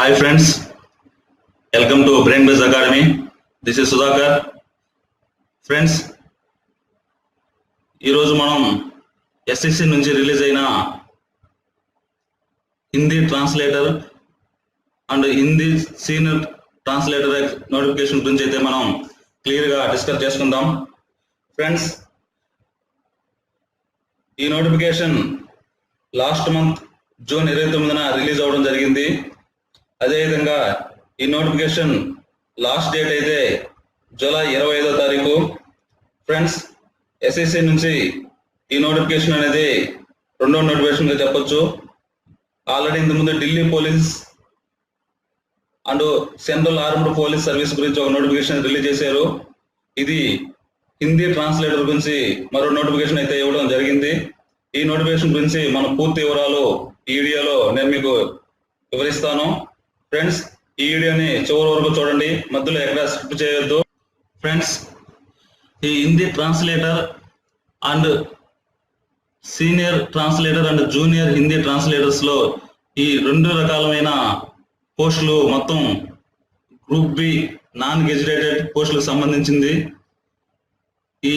Hi friends, welcome to Brainbase Academy. This is Sudhakar. Friends, ఈ రోజు మనం SSC నుంచి రిలీజ్ అయిన Hindi translator and Hindi senior translator notification గురించి అయితే మనం క్లియర్ గా డిస్కస్ చేసుకుందాం. ఫ్రెండ్స్, ఈ నోటిఫికేషన్ లాస్ట్ మంత్ జూన్ 29న రిలీజ్ అవ్వడం జరిగింది. అదేవిధంగా ఈ నోటిఫికేషన్ లాస్ట్ డేట్ అయితే జూలై 25వ తారీఖు. ఫ్రెండ్స్, ఎస్ఎస్సి నుంచి ఈ నోటిఫికేషన్ అనేది రెండో నోటిఫికేషన్గా చెప్పొచ్చు. ఆల్రెడీ ఇంతకుముందు Delhi police and central armed police service గురించి ఒక నోటిఫికేషన్ రిలీజ్ చేశారు. ఇది హిందీ ట్రాన్స్లేటర్ గురించి మరో నోటిఫికేషన్ అయితే ఇవ్వడం జరిగింది. ఈ నోటిఫికేషన్ గురించి మన పూర్తి వివరాలు ఈ వీడియోలో నేను మీకు వివరిస్తాను. ఫ్రెండ్స్, ఈ వీడియోని చివరి వరకు చూడండి, మధ్యలో ఎక్కడ స్కిప్ చేయొద్దు. ఫ్రెండ్స్, ఈ Hindi translator and senior translator and junior Hindi translators లో ఈ రెండు రకాలమైన పోస్టులు మొత్తం గ్రూప్ బి నాన్ గెజిటేటెడ్ పోస్టులకు సంబంధించింది. ఈ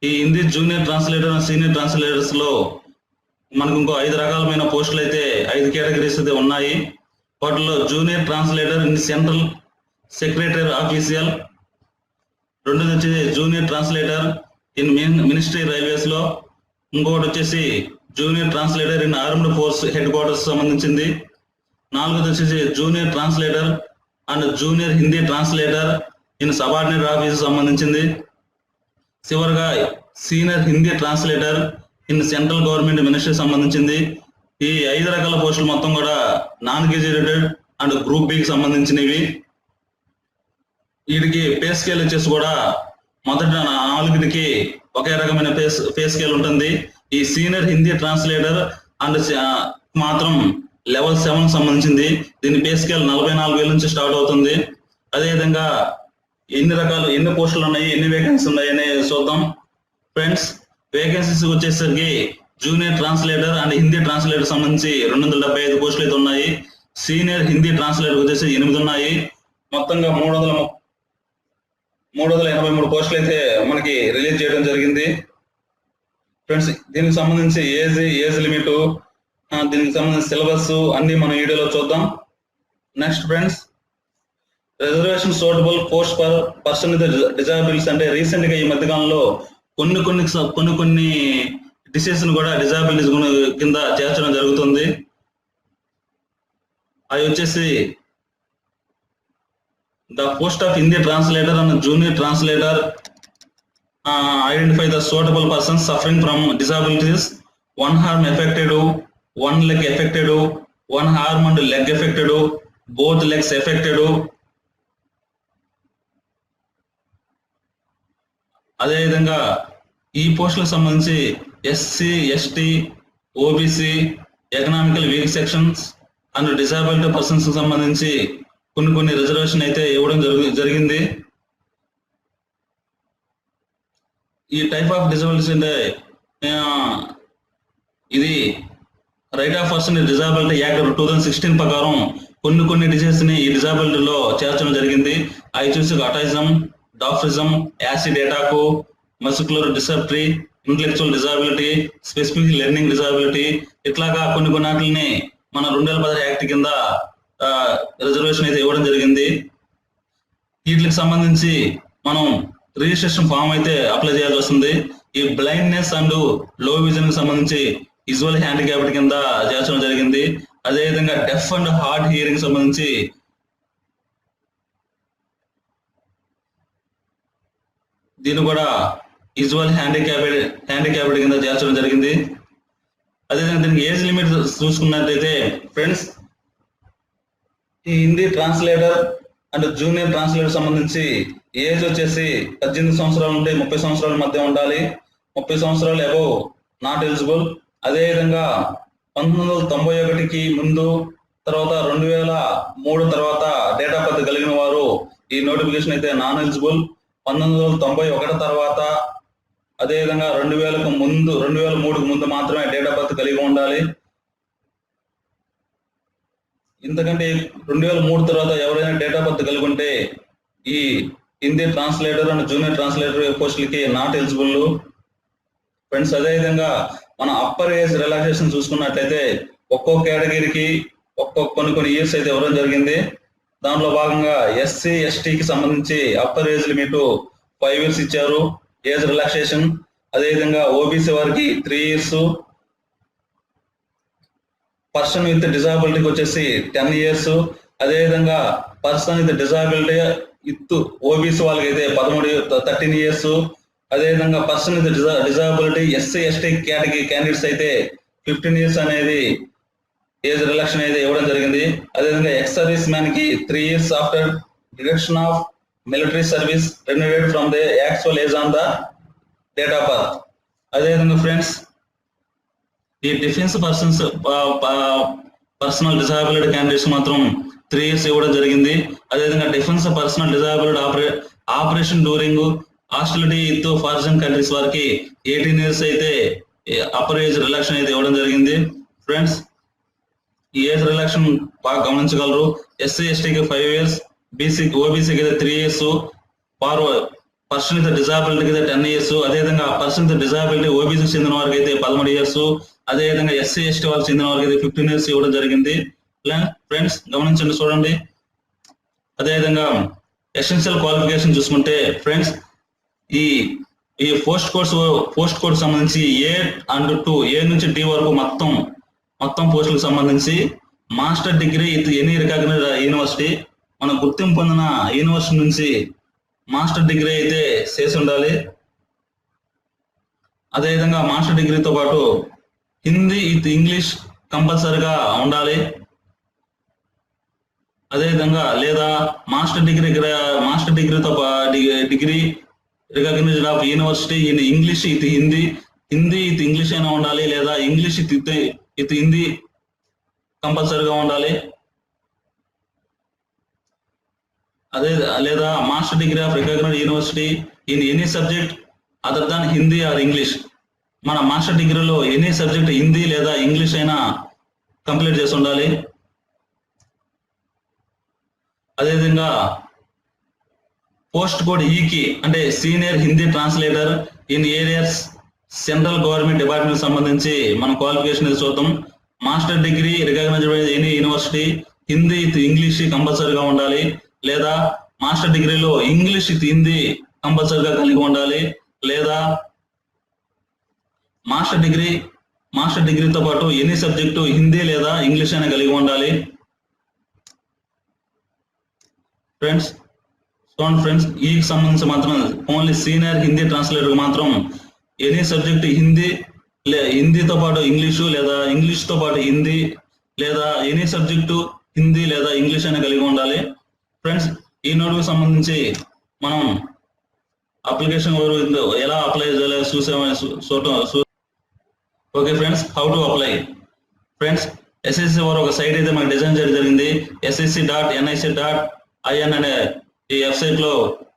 Hindi junior translator and senior translators లో మనకు ఇంకో 5 రకాలమైన పోస్టులు అయితే 5 కేటగిరీస్ అయితే ఉన్నాయి. వాటిలో junior translator in central secretary official, రెండోది వచ్చేసి junior translator in ministry railways లో, ఇంకొకటి వచ్చేసి junior translator in armed force head quarters సంబంధించింది, నాలుగోది వచ్చేసి junior translator and junior Hindi translator in subordinate office సంబంధించింది, చివరిగా senior Hindi translator in central government ministry సంబంధించింది. ఈ 5 రకాల పోస్టులు మొత్తం కూడా నాన్ గెజిటెడ్ అండ్ గ్రూప్ బికి సంబంధించినవి. వీటికి పే స్కేల్ వచ్చేసి కూడా మొదటి 4కి ఒకే రకమైన పే స్కేల్ ఉంటుంది. ఈ సీనియర్ హిందీ ట్రాన్స్లేటర్ అండ్ మాత్రం లెవెల్ 7 సంబంధించింది. దీని పే స్కేల్ 44,000 నుంచి స్టార్ట్ అవుతుంది. అదేవిధంగా ఎన్ని పోస్టులు ఉన్నాయి, ఎన్ని వేకెన్సీ ఉన్నాయి అనేది చూద్దాం. ఫ్రెండ్స్, వేకెన్సీస్ వచ్చేసరికి junior translator and Hindi translator సంబంధించి 275 పోస్టులు అయితే ఉన్నాయి. సీనియర్ హిందీ ట్రాన్స్లేటర్ వచ్చేసి 8 ఉన్నాయి. మొత్తంగా 383 పోస్టులు అయితే మనకి రిలీజ్ చేయడం జరిగింది. ఫ్రెండ్స్, దీనికి సంబంధించి ఏజ్ లిమిట్, దీనికి సంబంధించి సిలబస్ అన్ని మనం వీడియోలో చూద్దాం. Next friends, reservation suitable post for person with disabilities అంటే రీసెంట్ గా ఈ మధ్యకాలంలో కొన్ని డిసీజ్ కూడా డిజాబిలిటీస్ కింద చేర్చడం జరుగుతుంది. అవి వచ్చేసి the post of Hindi translator and junior translator identify the suitable persons suffering from disabilities, 1 arm affected, 1 leg affected, 1 arm and leg affected, both legs affected. అదేవిధంగా ఈ పోస్టులకు సంబంధించి SC, ST, OBC, economical week sections and disability persons సంబంధించి కొన్ని reservation అయితే ఇవ్వడం జరిగింది. ఈ టైప్ ఆఫ్ డిజబిలిటీస్ అంటే ఇది right of person disability act 2016 ప్రకారం కొన్ని డిసీజెస్ ని ఈ డిజాబిలిటీలో చేర్చడం జరిగింది. అవి చూసి autism, dwarfism, acid attack, muscular dystrophy, intellectual disability, specific learning disability, ఇట్లాగా కొన్ని వాటిని మన 2016 యాక్ట్ కింద రిజర్వేషన్ అయితే ఇవ్వడం జరిగింది. వీటికి సంబంధించి మనం రిజిస్ట్రేషన్ ఫామ్ అయితే అప్లై చేయాల్సి వస్తుంది. ఈ బ్లైండ్నెస్ అండ్ లో విజన్ కి సంబంధించి విజువల్ హ్యాండిక్యాప్డ్ కింద చేర్చడం జరిగింది. అదేవిధంగా డెఫ్ అండ్ హార్డ్ హియరింగ్ సంబంధించి దీన్ని కూడా విజువల్ హ్యాండిక్యాప్డ్ కింద చేర్చడం జరిగింది. అదేవిధంగా దీనికి ఏజ్ లిమిట్ చూసుకున్నట్లయితే ఫ్రెండ్స్, ఈ Hindi translator and junior translator సంబంధించి ఏజ్ వచ్చేసి 18 సంవత్సరాల నుండి 30 సంవత్సరాల మధ్య ఉండాలి. 30 సంవత్సరాలు అబోవ్ నాట్ ఎలిజిబుల్. అదేవిధంగా 1991కి ముందు, తర్వాత 2003 తర్వాత డేట్ ఆఫ్ బర్త్ కలిగిన వారు ఈ నోటిఫికేషన్ అయితే నాన్ ఎలిజిబుల్. 1991 తర్వాత అదేవిధంగా 2000కు ముందు 2003కు ముందు మాత్రమే డేట్ ఆఫ్ బర్త్ కలిగి ఉండాలి. ఇంతకంటే 2003 తర్వాత ఎవరైనా డేట్ ఆఫ్ బర్త్ కలిగి ఉంటే ఈ Hindi translator and junior translator పోస్టులకి నాట్ ఎలిజిబుల్ ఫ్రెండ్స్. అదేవిధంగా మన అప్పర్ ఏజ్ రిలాక్సేషన్ చూసుకున్నట్లయితే ఒక్కొక్క కేటగిరీకి కొన్ని ఇయర్స్ అయితే ఇవ్వడం జరిగింది. దాంట్లో భాగంగా ఎస్సీ ఎస్టీకి సంబంధించి అప్పర్ ఏజ్ లిమిట్ 5 years ఇచ్చారు ఏజ్ రిలాక్సేషన్. అదేవిధంగా ఓబీసీ వారికి 3 years, పర్సన్ విత్ డిజాబిలిటీకి వచ్చేసి 10 years. అదేవిధంగా person with disability with OBC వాళ్ళకి అయితే 13 years. అదేవిధంగా person with disability SC ST category candidates అయితే 15 years అనేది ఏజ్ రిలాక్షన్ అయితే ఇవ్వడం జరిగింది. అదేవిధంగా ఎక్స్ సర్వీస్ మ్యాన్ కి 3 years after deduction of military service renovated from the actual age on the date of birth. అదేవిధంగా ఫ్రెండ్స్ ఈ డిఫెన్స్ పర్సనల్ డిజాబిలిటీ క్యాండిడేట్స్ మాత్రం 3 years ఇవ్వడం జరిగింది. అదేవిధంగా defence personnel disability operation during hostility with foreign countries వారికి 18 years అయితే upper age relaxation అయితే ఇవ్వడం జరిగింది. ఫ్రెండ్స్ ఈ ఏజ్ రిలాక్షన్ బాగా గమనించగలరు. ఎస్సీ ఎస్టీకి 5 years, ఓబీసీకి అయితే 3 years, పర్సన్ విత్ డిజాబిలిటీకి అయితే 10 years. అదేవిధంగా పర్సన్ విత్ డిజాబిలిటీ ఓబీసీకి చెందిన వారికి అయితే 13 years. అదేవిధంగా ఎస్సీ ఎస్టీ వాళ్ళకి చెందిన వారికి అయితే 15 years ఇవ్వడం జరిగింది. ఫ్రెండ్స్ గమనించండి, చూడండి. అదేవిధంగా ఎసెన్షియల్ క్వాలిఫికేషన్ చూసుకుంటే ఫ్రెండ్స్ ఈ పోస్ట్ కోర్స్ సంబంధించి A నుంచి D వరకు మొత్తం పోస్టులకు సంబంధించి master degree any recognized university, మన గుర్తింపు పొందిన యూనివర్సిటీ నుంచి మాస్టర్ డిగ్రీ అయితే చేసి ఉండాలి. అదేవిధంగా మాస్టర్ డిగ్రీతో పాటు హిందీ విత్ ఇంగ్లీష్ కంపల్సరిగా ఉండాలి. అదేవిధంగా లేదా మాస్టర్ డిగ్రీతో degree recognised of university in English with Hindi with English అయినా ఉండాలి, లేదా ఇంగ్లీష్ విత్ హిందీ కంపల్సరిగా ఉండాలి. లేదా master degree of recognised university in any subject other than Hindi or English. మన మాస్టర్ డిగ్రీలో ఎనీ సబ్జెక్ట్ హిందీ లేదా ఇంగ్లీష్ అయినా కంప్లీట్ చేసి ఉండాలి. అదేవిధంగా పోస్ట్ కోడ్ ఈకి అంటే senior Hindi translator in areas central government department సంబంధించి మన క్వాలిఫికేషన్ చూద్దాం. Master degree recognized by any university, Hindi with English కంపల్సరీగా ఉండాలి, లేదా మాస్టర్ డిగ్రీలో ఇంగ్లీష్ విత్ హిందీ కంపల్సరీగా కలిగి ఉండాలి, లేదా మాస్టర్ డిగ్రీతో పాటు ఎనీ సబ్జెక్టు హిందీ లేదా ఇంగ్లీష్ అయినా కలిగి ఉండాలి. ఫ్రెండ్స్ చూడండి ఫ్రెండ్స్, ఈ సంబంధించి మాత్రం ఓన్లీ సీనియర్ హిందీ ట్రాన్స్లేటర్ మాత్రం ఎనీ సబ్జెక్ట్ హిందీతో పాటు ఇంగ్లీషు లేదా ఇంగ్లీష్తో పాటు హిందీ లేదా ఎనీ సబ్జెక్టు హిందీ లేదా ఇంగ్లీష్ అయినా కలిగి ఉండాలి. ఫ్రెండ్స్ ఈ నోటుకు సంబంధించి మనం అప్లికేషన్ ఎలా అప్లై చేయాలి okay friends, how to apply. Friends SSC వారు ఒక సైట్ అయితే మనకి డిజైన్ చేయడం జరిగింది. ssc.nic.in అనే ఈ వెబ్సైట్ లో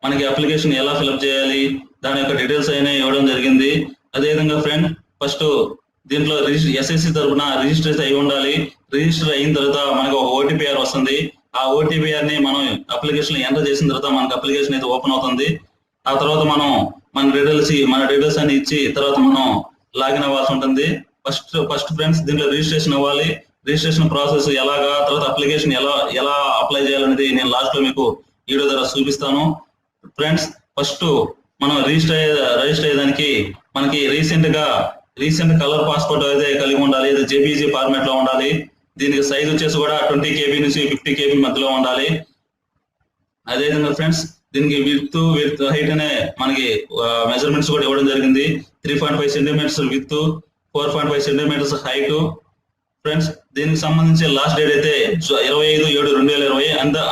మనకి అప్లికేషన్ ఎలా ఫిల్అప్ చేయాలి దాని యొక్క డీటెయిల్స్ అయినా ఇవ్వడం జరిగింది. అదేవిధంగా ఫ్రెండ్ ఫస్ట్ దీంట్లో ఎస్ఎస్సి తరఫున రిజిస్టర్ అయి ఉండాలి. రిజిస్టర్ అయిన తర్వాత మనకు ఒక ఓటీపీఆర్ వస్తుంది. ఆ ఓటీపీఆర్ ని మనం అప్లికేషన్ ఎంటర్ చేసిన తర్వాత మనకు అప్లికేషన్ అయితే ఓపెన్ అవుతుంది. ఆ తర్వాత మనం మన డీటెయిల్స్ అని ఇచ్చి తర్వాత మనం లాగిన్ అవ్వాల్సి ఉంటుంది. ఫస్ట్ ఫ్రెండ్స్ దీంట్లో రిజిస్ట్రేషన్ అవ్వాలి. రిజిస్ట్రేషన్ ప్రాసెస్ ఎలాగా, తర్వాత అప్లికేషన్ ఎలా అప్లై చేయాలనేది నేను లాస్ట్ లో మీకు వీడియో ద్వారా చూపిస్తాను. ఫ్రెండ్స్ ఫస్ట్ మనం రిజిస్టర్ అయ్యేదానికి మనకి రీసెంట్ కలర్ పాస్పోర్ట్ అయితే కలిగి ఉండాలి. ఇది జేపీజీ ఫార్మాట్ లో ఉండాలి. దీనికి సైజ్ వచ్చేసి కూడా 20 KB నుంచి 50 KB మధ్యలో ఉండాలి. అదేవిధంగా ఫ్రెండ్స్ దీనికి విత్ హైట్ అనే మనకి మెజర్మెంట్స్ కూడా ఇవ్వడం జరిగింది. 3.5 centimeters with, 4.5 centimeters height. Friends దీనికి సంబంధించి లాస్ట్ డేట్ అయితే 25/7/2020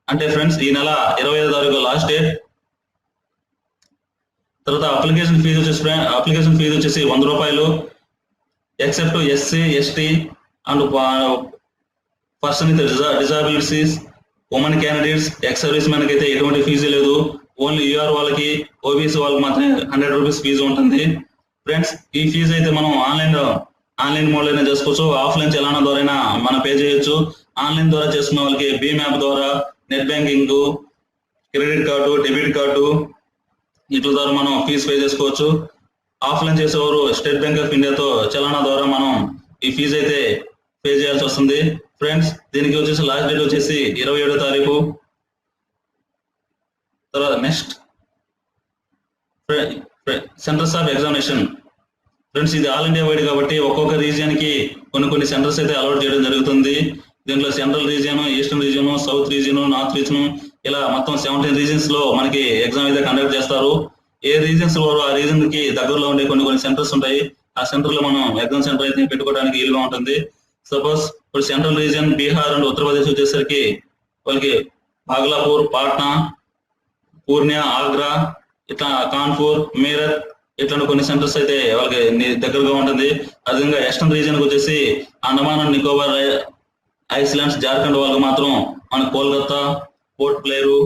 అంటే ఫ్రెండ్స్ ఈ నెల 25వ తారీఖు లాస్ట్ డేట్. తర్వాత అప్లికేషన్ ఫీజు వచ్చేసి 100 రూపాయలు. Except SC ST and person with disabilities, women candidates, ex service man కి అయితే ఎటువంటి ఫీజు లేదు. ఓన్లీ యూఆర్ వాళ్ళకి, ఓబీసీ వాళ్ళకి మాత్రమే 100 రూపీస్ ఫీజు ఉంటుంది. ఫ్రెండ్స్ ఈ ఫీజు అయితే మనం ఆన్లైన్ మోడ్ లోనే చేసుకోవచ్చు. ఆఫ్లైన్ చలానా ద్వారా మనం పే చేయొచ్చు. ఆన్లైన్ ద్వారా చేసుకున్న వాళ్ళకి భీమ్ యాప్ ద్వారా net banking, credit card, debit card వీటి ద్వారా మనం ఫీజు పే చేసుకోవచ్చు. ఆఫ్లైన్ చేసేవారు స్టేట్ బ్యాంక్ ఆఫ్ ఇండియాతో చలానా ద్వారా మనం ఈ ఫీజు అయితే పే చేయాల్సి వస్తుంది ఫ్రెండ్స్. దీనికి వచ్చేసి లాస్ట్ డేట్ వచ్చేసి 27వ తారీఖు. తర్వాత next centres of examination friends, ఇది ఆల్ ఇండియా వైడ్ కాబట్టి ఒక్కొక్క రీజియన్ కి కొన్ని సెంటర్స్ అయితే అలౌట్ చేయడం జరుగుతుంది. దీంట్లో central region, eastern region, south region, north region ఇలా మొత్తం 17 రీజియన్స్ లో మనకి ఎగ్జామ్ అయితే కండక్ట్ చేస్తారు. ఏ రీజియన్స్ లో ఆ రీజన్ కి దగ్గరలో ఉండే కొన్ని సెంటర్స్ ఉంటాయి. ఆ సెంటర్ లో మనం ఎగ్జామ్ సెంటర్ అయితే పెట్టుకోవడానికి వీలుగా ఉంటుంది. సపోజ్ ఇప్పుడు central region Bihar and Uttar Pradesh వచ్చేసరికి వాళ్ళకి భాగలాపూర్, పాట్నా, పూర్ణియా, ఆగ్రా, ఇట్లా కాన్పూర్, మీరత్ ఇట్లాంటి కొన్ని సెంటర్స్ అయితే వాళ్ళకి దగ్గరగా ఉంటుంది. అదేవిధంగా వెస్టర్న్ రీజియన్ వచ్చేసి అండమాన్ అండ్ నికోబార్ ఐస్లాండ్స్, జార్ఖండ్ వాళ్ళకి మాత్రం మన కోల్కతా, పోర్ట్ బ్లేరు,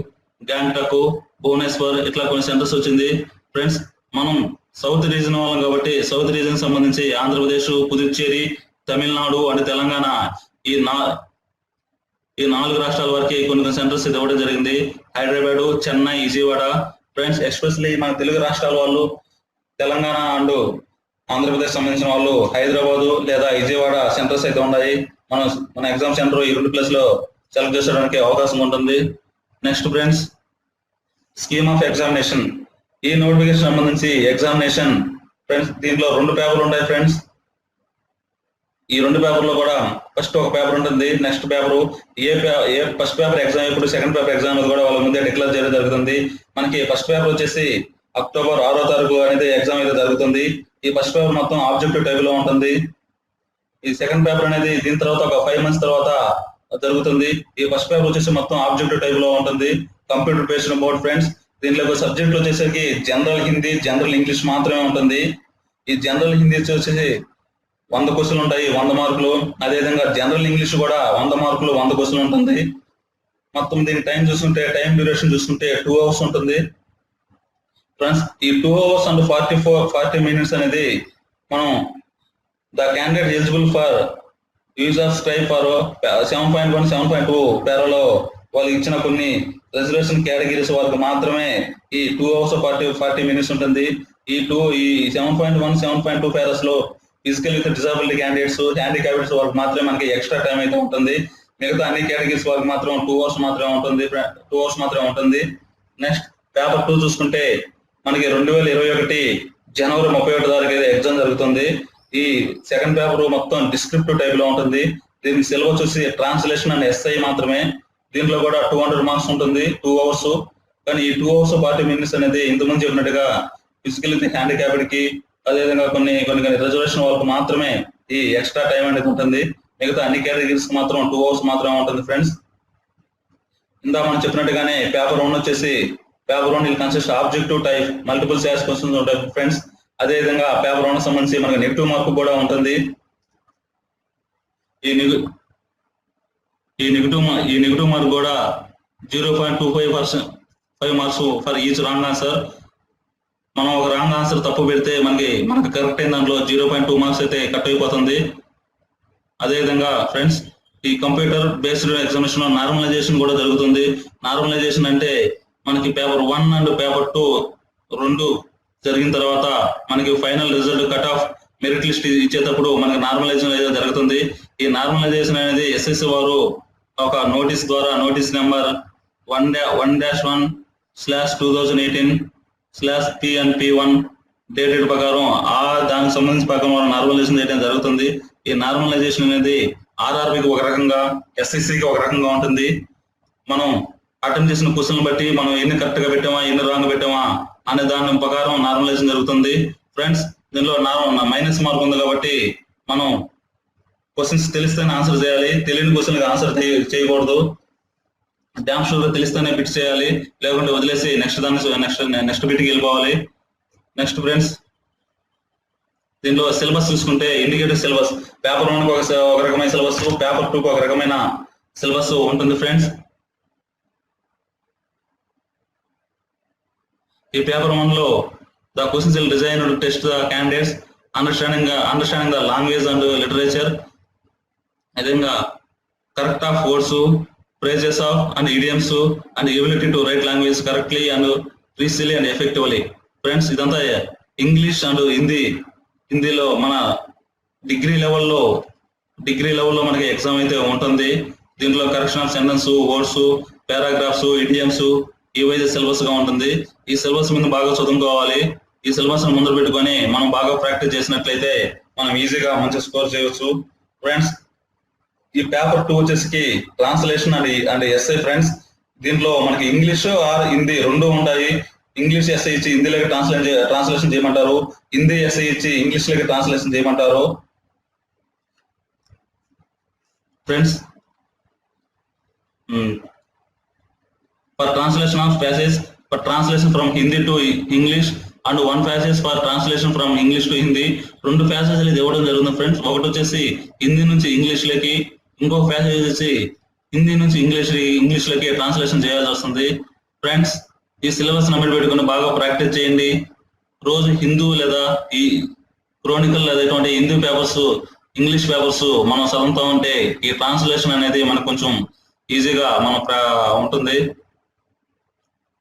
గ్యాంగ్టక్, భువనేశ్వర్ ఇట్లా కొన్ని సెంటర్స్ వచ్చింది ఫ్రెండ్స్. మనం సౌత్ రీజియన్ వాళ్ళం కాబట్టి సౌత్ రీజియన్ సంబంధించి ఆంధ్రప్రదేశ్, పుదుచ్చేరి, తమిళనాడు అండ్ తెలంగాణ ఈ 4 రాష్ట్రాల వరకు కొన్ని సెంటర్స్ ఇవ్వడం జరిగింది. హైదరాబాద్, చెన్నై, విజయవాడ ఫ్రెండ్స్. ఎస్పెషల్లీ మన తెలుగు రాష్ట్రాల వాళ్ళు తెలంగాణ అండ్ ఆంధ్రప్రదేశ్ సంబంధించిన వాళ్ళు హైదరాబాద్ లేదా విజయవాడ సెంటర్స్ అయితే ఉన్నాయి. మన ఎగ్జామ్ సెంటర్ ఈ 2 ప్లేస్ లో సెలెక్ట్ చేసుకోవడానికి అవకాశం ఉంటుంది. Next friends, scheme of examination. ఈ నోటిఫికేషన్ సంబంధించి ఎగ్జామినేషన్ ఫ్రెండ్స్ దీంట్లో 2 పేపర్లు ఉంటాయి ఫ్రెండ్స్. ఈ 2 పేపర్లో కూడా ఫస్ట్ ఒక పేపర్ ఉంటుంది. Next paper first paper exam ఎప్పుడు, సెకండ్ పేపర్ ఎగ్జామ్ కూడా వాళ్ళ ముందే డిక్లేర్ చేయడం జరుగుతుంది. మనకి ఫస్ట్ పేపర్ వచ్చేసి అక్టోబర్ 6వ తారీఖు అనేది ఎగ్జామ్ అయితే జరుగుతుంది. ఈ ఫస్ట్ పేపర్ మొత్తం ఆబ్జెక్టివ్ టైప్ లో ఉంటుంది. ఈ సెకండ్ పేపర్ అనేది దీని తర్వాత ఒక 5 months తర్వాత జరుగుతుంది. ఈ ఫస్ట్ పేపర్ వచ్చేసి మొత్తం ఆబ్జెక్టివ్ టైప్ లో ఉంటుంది, కంప్యూటర్ బేస్డ్ మోడ్ ఫ్రెండ్స్. దీంట్లో సబ్జెక్ట్ వచ్చేసరికి జనరల్ హిందీ, జనరల్ ఇంగ్లీష్ మాత్రమే ఉంటుంది. ఈ జనరల్ హిందీ వచ్చేసి 100 క్వశ్చన్లు ఉంటాయి, 100 మార్కులు. అదేవిధంగా జనరల్ ఇంగ్లీష్ కూడా 100 మార్కులు, 100 క్వశ్చన్లు ఉంటుంది. మొత్తం దీని టైం చూసుకుంటే, టైం డ్యూరేషన్ చూసుకుంటే 2 hours ఉంటుంది ఫ్రెండ్స్. ఈ 2 hours and 40 minutes అనేది మనం the candidate eligible for use of scribe for 7.1, 7.2 పేరాలో వాళ్ళు ఇచ్చిన కొన్ని రిజర్వేషన్ కేటగిరీస్ వరకు మాత్రమే ఈ 2 hours 40 minutes ఉంటుంది. ఈ 7.1, 7.2 పేరాస్ లో physical with disability candidates, handicappeds వరకు మాత్రమే మనకి ఎక్స్ట్రా టైం అయితే ఉంటుంది. మిగతా అన్ని కేటగిరీస్ వరకు మాత్రం 2 hours మాత్రమే ఉంటుంది. నెక్స్ట్ పేపర్ 2 చూసుకుంటే మనకి 2021 జనవరి 31 తారీఖు ఎగ్జామ్ జరుగుతుంది. ఈ సెకండ్ పేపర్ మొత్తం డిస్క్రిప్టివ్ టైప్ లో ఉంటుంది. దీనికి సిలబస్ వచ్చి ట్రాన్స్లేషన్ అండ్ ఎస్ఐ మాత్రమే. దీంట్లో కూడా 200 marks ఉంటుంది, 2 hours. కానీ ఈ 2 hours 40 minutes అనేది ఇంతకుముందు చెప్పినట్టుగా ఫిజికల్ హ్యాండిక్యాప్డ్ కి, అదేవిధంగా కొన్ని రిజర్వేషన్ వరకు మాత్రమే ఈ ఎక్స్ట్రా టైం అనేది ఉంటుంది. మిగతా అన్ని కేటగిరీస్ మాత్రం 2 hours మాత్రమే ఉంటుంది ఫ్రెండ్స్. ఇందా మనం చెప్పినట్టుగానే పేపర్ 1 వచ్చేసి paper 1 consist objective type, multiple choice questions ఉంటాయి ఫ్రెండ్స్. అదేవిధంగా పేపర్ 1 సంబంధించి మనకి నెగిటివ్ మార్క్ కూడా ఉంటుంది. ఈ నెగిటివ్ మార్క్ కూడా 0.25 marks for each wrong answer. మనం ఒక రాంగ్ ఆన్సర్ తప్పు పెడితే మనకి కరెక్ట్ అయిన దాంట్లో 0.2 marks అయితే కట్ అయిపోతుంది. అదేవిధంగా ఫ్రెండ్స్, ఈ కంప్యూటర్ బేస్డ్ ఎగ్జామినేషన్ లో నార్మలైజేషన్ కూడా జరుగుతుంది. నార్మలైజేషన్ అంటే మనకి పేపర్ 1 అండ్ పేపర్ 2 రెండు జరిగిన తర్వాత మనకి final result cut off merit list ఇచ్చేటప్పుడు మనకి నార్మలైజేషన్ అయితే జరుగుతుంది. ఈ నార్మలైజేషన్ అనేది ఎస్ఎస్సి వారు ఒక నోటీస్ ద్వారా, నోటీస్ నెంబర్ 1-1-2018/PNP1 డేటెడ్ ప్రకారం దానికి సంబంధించిన ప్రకారం నార్మలైజేషన్ చేయడం జరుగుతుంది. ఈ నార్మలైజేషన్ అనేది ఆర్ఆర్బికి ఒక రకంగా, ఎస్ఎస్సికి ఒక రకంగా ఉంటుంది. మనం అటెంప్ట్ చేసిన క్వశ్చన్ బట్టి మనం ఎన్ని కరెక్ట్ గా పెట్టామా, ఎన్ని రాంగ్ పెట్టామా అనే దాని ప్రకారం నార్మలైజేషన్ జరుగుతుంది ఫ్రెండ్స్. దీనిలో మైనస్ మార్క్ ఉంది కాబట్టి మనం క్వశ్చన్స్ తెలిస్తేనే ఆన్సర్ చేయాలి, తెలియని క్వశ్చన్ ఆన్సర్ చేయకూడదు. డ్యామ్ షూర్ గా తెలిస్తేనే బిట్ చేయాలి, లేకుంటే వదిలేసి నెక్స్ట్ బిట్కి వెళ్ళిపోవాలి. నెక్స్ట్ ఫ్రెండ్స్, దీనిలో సిలబస్ చూసుకుంటే ఇండికేటివ్ సిలబస్ పేపర్ 1 ఒక రకమైన సిలబస్, పేపర్ 2 ఒక రకమైన సిలబస్ ఉంటుంది ఫ్రెండ్స్. ఈ పేపర్ 1 లో the questions will design to test the candidates understanding the language and literature. అదేవిధంగా correct of words, phrases of and idioms and ability to write language correctly and precisely and effectively. Friends ఇదంతా English and హిందీలో మన degree లెవెల్లో మనకి exam అయితే ఉంటుంది. దీంట్లో correction of sentence, words, paragraphs, idioms ఇవైతే సిలబస్ గా ఉంటుంది. ఈ సిలబస్ మీద బాగా చదువుకోవాలి. ఈ సిలబస్ ని ముందు పెట్టుకొని మనం బాగా ప్రాక్టీస్ చేసినట్లయితే మనం ఈజీగా మంచి స్కోర్ చేయవచ్చు. ఫ్రెండ్స్ ఈ పేపర్ 2 వచ్చేసి ట్రాన్స్లేషన్ అండ్ ఎస్ఐ. ఫ్రెండ్స్ దీంట్లో మనకి ఇంగ్లీష్ ఆర్ హిందీ రెండు ఉంటాయి. ఇంగ్లీష్ ఎస్ఐ ఇచ్చి హిందీలోకి ట్రాన్స్లేషన్ చేయమంటారు, హిందీ ఎస్ఐ ఇచ్చి ఇంగ్లీష్ లోకి ట్రాన్స్లేషన్ చేయమంటారు. Friends for translation of passage, for translation from Hindi to English and 1 passage for translation from English to Hindi. 2 ప్యాసేజ్లు ఇది ఇవ్వడం జరుగుతుంది ఫ్రెండ్స్. ఒకటి వచ్చేసి హిందీ నుంచి ఇంగ్లీష్ లోకి, ఇంకొక ప్యాసేజ్ వచ్చేసి హిందీ నుంచి ఇంగ్లీష్ లోకి ట్రాన్స్లేషన్ చేయాల్సి వస్తుంది. ఫ్రెండ్స్ ఈ సిలబస్ నమ్మడి పెట్టుకుని బాగా ప్రాక్టీస్ చేయండి. రోజు హిందూ లేదా ఈ క్రోనికల్ లేదా ఇటువంటి హిందీ పేపర్స్, ఇంగ్లీష్ పేపర్స్ మనం చదువుతూ ఉంటే ఈ ట్రాన్స్లేషన్ అనేది మనకు కొంచెం ఈజీగా ఉంటుంది.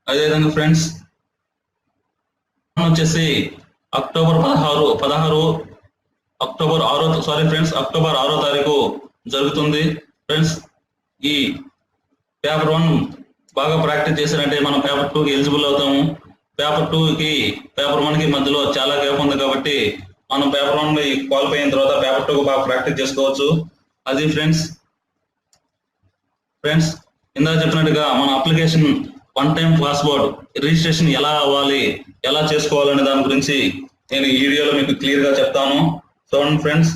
అదేవిధంగా ఫ్రెండ్స్ వచ్చేసి అక్టోబర్ 6వ తారీఖు జరుగుతుంది. ఫ్రెండ్స్ ఈ పేపర్ 1 బాగా ప్రాక్టీస్ చేశారంటే మనం పేపర్ 2కి ఎలిజిబుల్ అవుతాము. పేపర్ 2కి పేపర్ 1కి మధ్యలో చాలా గ్యాప్ ఉంది కాబట్టి మనం పేపర్ 1 క్వాలిఫై అయిన తర్వాత పేపర్ 2కి బాగా ప్రాక్టీస్ చేసుకోవచ్చు. అది ఫ్రెండ్స్ ఇందాక చెప్పినట్టుగా మన అప్లికేషన్ 1 టైం పాస్వర్డ్ రిజిస్ట్రేషన్ ఎలా అవ్వాలి, ఎలా చేసుకోవాలనే దాని గురించి నేను ఈ వీడియోలో మీకు క్లియర్ గా చెప్తాను. చూడండి friends,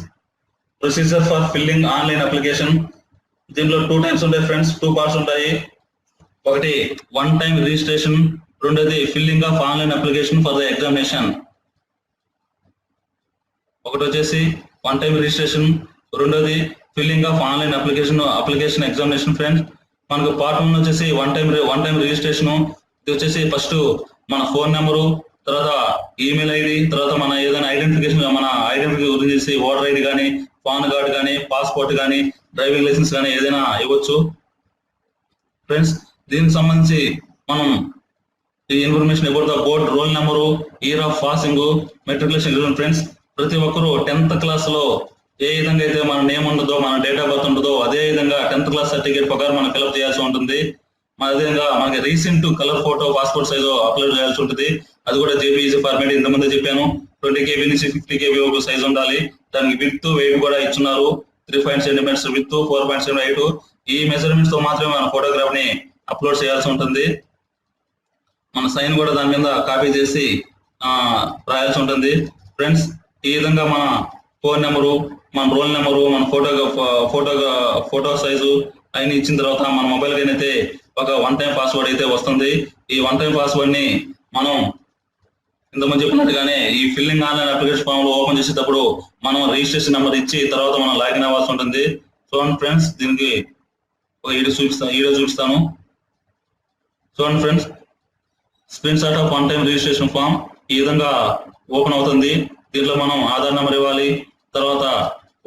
procedure for filling online application. దీంట్లో 2 టైమ్స్ ఉంటాయి ఫ్రెండ్స్, 2 పార్ట్స్ ఉంటాయి. ఒకటి 1 టైం రిజిస్ట్రేషన్, రెండోది filling of online application for the examination. ఒకటి వచ్చేసి 1 టైం రిజిస్ట్రేషన్, రెండోది filling of online application examination. Friends మనకు పార్ట్ 1 వచ్చేసి 1 టైం రిజిస్ట్రేషన్. ఇది వచ్చేసి ఫస్ట్ మన ఫోన్ నెంబరు, తర్వాత ఈమెయిల్ ఐడి, తర్వాత మన ఏదైనా ఐడెంటిఫికేషన్ గురించి ఓటర్ ఐడి కానీ, పాన్ కార్డ్ కానీ, పాస్పోర్ట్ కానీ, డ్రైవింగ్ లైసెన్స్ కానీ ఏదైనా ఇవ్వచ్చు. ఫ్రెండ్స్ దీనికి సంబంధించి మనం ఈ information about the board, roll number, year of passing, matriculation. Friends ప్రతి ఒక్కరూ 10th క్లాస్ లో ఏ విధంగా అయితే మన నేమ్ ఉంటుందో, మన డేట్ ఆఫ్ బర్త్ ఉంటుందో అదే విధంగా 10th క్లాస్ సర్టిఫికేట్ ప్రకారం మనం ఫిల్అప్ చేయాల్సి ఉంటుంది. అదేవిధంగా మనకి recent colour photo, passport size upload చేయాల్సి ఉంటుంది. అది కూడా జేపీఈజీ ఫార్మేట్. ఇంతకుముందే చెప్పాను 20 KB నుంచి 50 KB వరకు సైజ్ ఉండాలి. దానికి విత్, వెయిట్ కూడా ఇచ్చున్నారు. 3.5 cm విత్, 4.7 హైట్. ఈ మెజర్మెంట్స్ తో మాత్రమే మన ఫోటోగ్రాఫ్ ని అప్లోడ్ చేయాల్సి ఉంటుంది. మన సైన్ కూడా దాని మీద కాపీ చేసి రాయాల్సి ఉంటుంది. ఫ్రెండ్స్ ఈ విధంగా మన ఫోన్ నెంబరు, మన రోల్ నెంబరు, మన ఫోటో సైజు అన్ని ఇచ్చిన తర్వాత మన మొబైల్ అయితే ఒక 1 టైం పాస్వర్డ్ అయితే వస్తుంది. ఈ 1 టైం పాస్వర్డ్ ని మనం ఇంతకుముందు చెప్పినట్టుగానే ఈ ఫిల్లింగ్ ఆన్లైన్ అప్లికేషన్ ఫామ్ లో ఓపెన్ చేసేటప్పుడు మనం రిజిస్ట్రేషన్ నెంబర్ ఇచ్చి తర్వాత మనం లాగిన్ అవ్వాల్సి ఉంటుంది. చూడండి ఫ్రెండ్స్, దీనికి ఒక వీడియో చూపిస్తాను. చూడండి friends, screenshot of 1 time registration form ఈ విధంగా ఓపెన్ అవుతుంది. దీంట్లో మనం ఆధార్ నెంబర్ ఇవ్వాలి, తర్వాత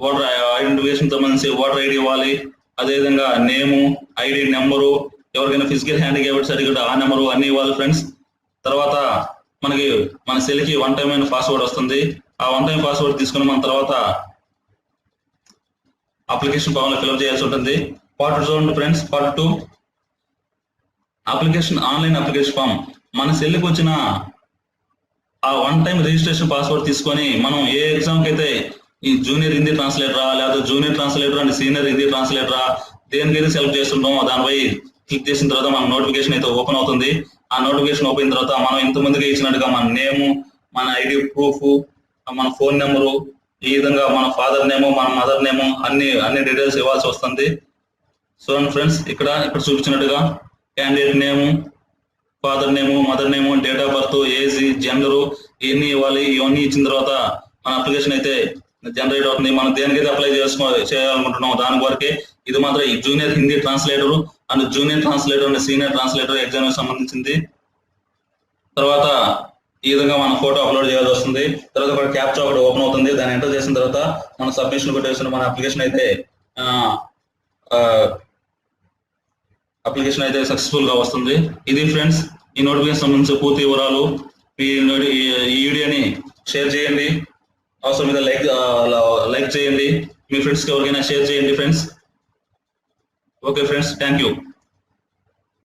ఓటర్ ఐడెంటిఫికేషన్ సంబంధించి ఓటర్ ఐడి ఇవ్వాలి, అదేవిధంగా నేము, ఐడి నెంబరు, ఎవరికైనా ఫిజికల్ హ్యాండిక్యాప్డ్ సర్టిఫికేట్ ఆ నెంబరు అన్ని ఇవ్వాలి ఫ్రెండ్స్. తర్వాత మనకి మన సెల్కి 1 టైం అయిన పాస్వర్డ్ వస్తుంది. ఆ 1 టైం పాస్వర్డ్ తీసుకుని మన తర్వాత అప్లికేషన్ ఫామ్ లో ఫిల్అప్ చేయాల్సి ఉంటుంది. పార్ట్ 2 చూడండి friends, part 2 online application form. మన సెల్కి వచ్చిన ఆ 1 టైం రిజిస్ట్రేషన్ పాస్వర్డ్ తీసుకొని మనం ఏ ఎగ్జామ్ కి అయితే ఈ జూనియర్ హిందీ ట్రాన్స్లేటరా, లేదా junior translator and senior Hindi ట్రాన్స్లేటరా దేనికైతే సెలెక్ట్ చేస్తుంటామో దానిపై క్లిక్ చేసిన తర్వాత మన నోటిఫికేషన్ అయితే ఓపెన్ అవుతుంది. ఆ నోటిఫికేషన్ ఓపెన్ తర్వాత మనం ఇంతమందికి ఇచ్చినట్టుగా మన నేము, మన ఐడి ప్రూఫ్, మన ఫోన్ నెంబరు, ఈ విధంగా మన ఫాదర్ నేము, మన మదర్ నేము అన్ని డీటెయిల్స్ ఇవ్వాల్సి వస్తుంది. చూడండి ఫ్రెండ్స్, ఇక్కడ చూపించినట్టుగా candidate name, father name, mother name, date of birth, age, gender ఇవన్నీ ఇవ్వాలి. ఇవన్నీ ఇచ్చిన తర్వాత మన అప్లికేషన్ అయితే జనరేట్ అవుతుంది. మనం దేనికైతే అప్లై చేయాలనుకుంటున్నాం దాని వరకే. ఇది మాత్రం ఈ junior Hindi translator and senior translator exam సంబంధించింది. తర్వాత ఈ విధంగా మన ఫోటో అప్లోడ్ చేయాల్సి వస్తుంది. తర్వాత ఒక క్యాప్చా ఒకటి ఓపెన్ అవుతుంది. దాన్ని ఎంటర్ చేసిన తర్వాత మన సబ్మిషన్ కొట్టేసిన మన అప్లికేషన్ అయితే అప్లికేషన్ అయితే సక్సెస్ఫుల్ గా వస్తుంది. ఇది ఫ్రెండ్స్ ఈ నోటిఫికేషన్ సంబంధించిన పూర్తి వివరాలు. ఈ వీడియోని షేర్ చేయండి, అవసరం మీద లైక్ చేయండి, మీ ఫ్రెండ్స్కి ఎవరికైనా షేర్ చేయండి friends. Okay friends, thank you.